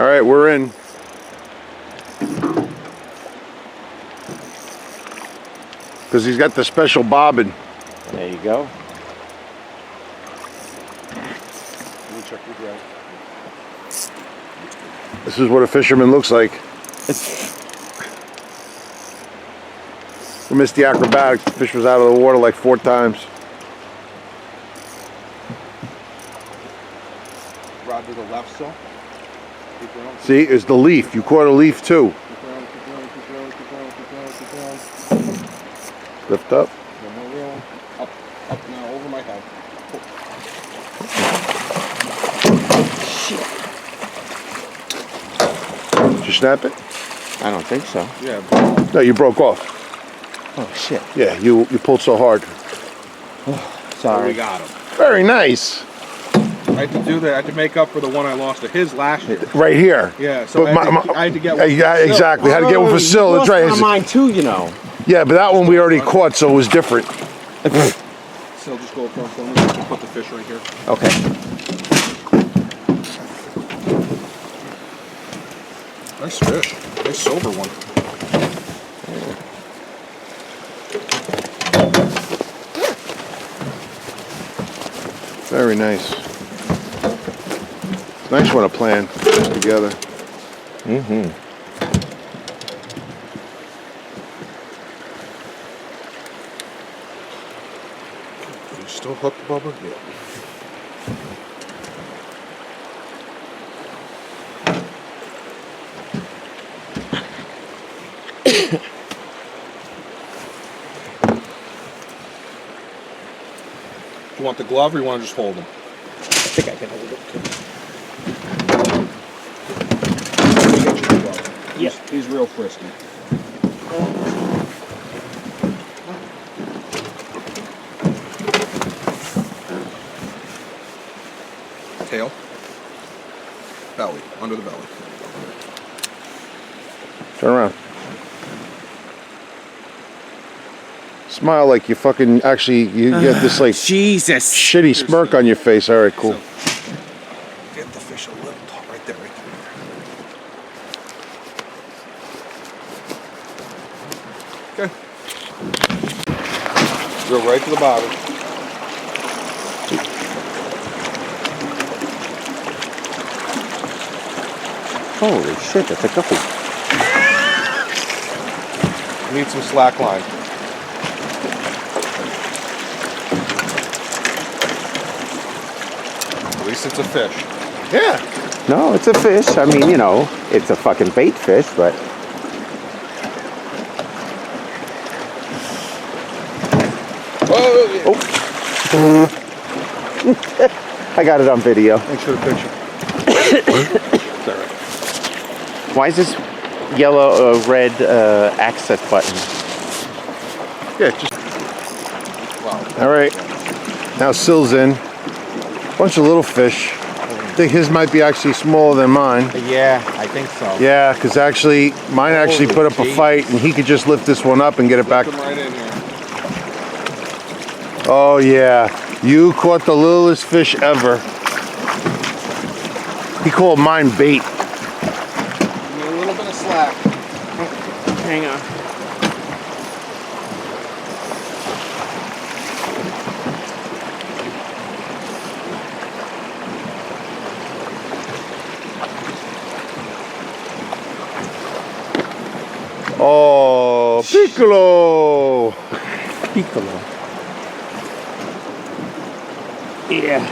All right, we're in. Because he's got the special bobbin. There you go. Let me check you out. This is what a fisherman looks like. We missed the acrobatic. The fish was out of the water like 4 times. Rod to the left still. Keep going. See, it's the leaf. You caught a leaf too. Keep going, keep going, keep going, keep going, keep going, keep going. Lift up. One more reel. Up now, over my head. Did you snap it? I don't think so. Yeah. No, you broke off. Oh shit. Yeah, you pulled so hard. Sorry. We got him. Very nice. I had to do that. I had to make up for the one I lost to his last year. Right here. Yeah, so But I had to get one. Yeah, exactly. Had to get one for Sil. That's right. On mine too, you know. Yeah, but that one we already caught, so it was different. So just go across for me. Just put the fish right here. Okay. Nice fish. Nice silver one. Very nice. Nice one to plan together. Mm-hmm. Are you still hooked, Bubba? Yeah. Do you want the glove or you want to just hold them? I think I can hold it too. Yeah. He's real frisky. Tail. Belly. Under the belly. Turn around. Smile like you fucking actually you get this like Jesus. shitty smirk on your face. All right, cool. So, get the fish a little top right there, right there. Okay. Go right to the bottom. Holy shit, that's a couple. Need some slack line. At least it's a fish. Yeah. No, it's a fish. I mean, you know, it's a fucking bait fish, but. Oh, Oh. I got it on video. thanks for the picture. It's all right. Why is this yellow, red access button? Yeah, just Wow. all right. Now Sil's in. Bunch of little fish. I think his might be actually smaller than mine. Yeah, I think so. Yeah, because actually mine actually put up a fight, and he could just lift this one up and get it back. Come right in here. Oh yeah, you caught the littlest fish ever. He called mine bait. Give me a little bit of slack. Hang on. Oh, piccolo. Piccolo. Yeah.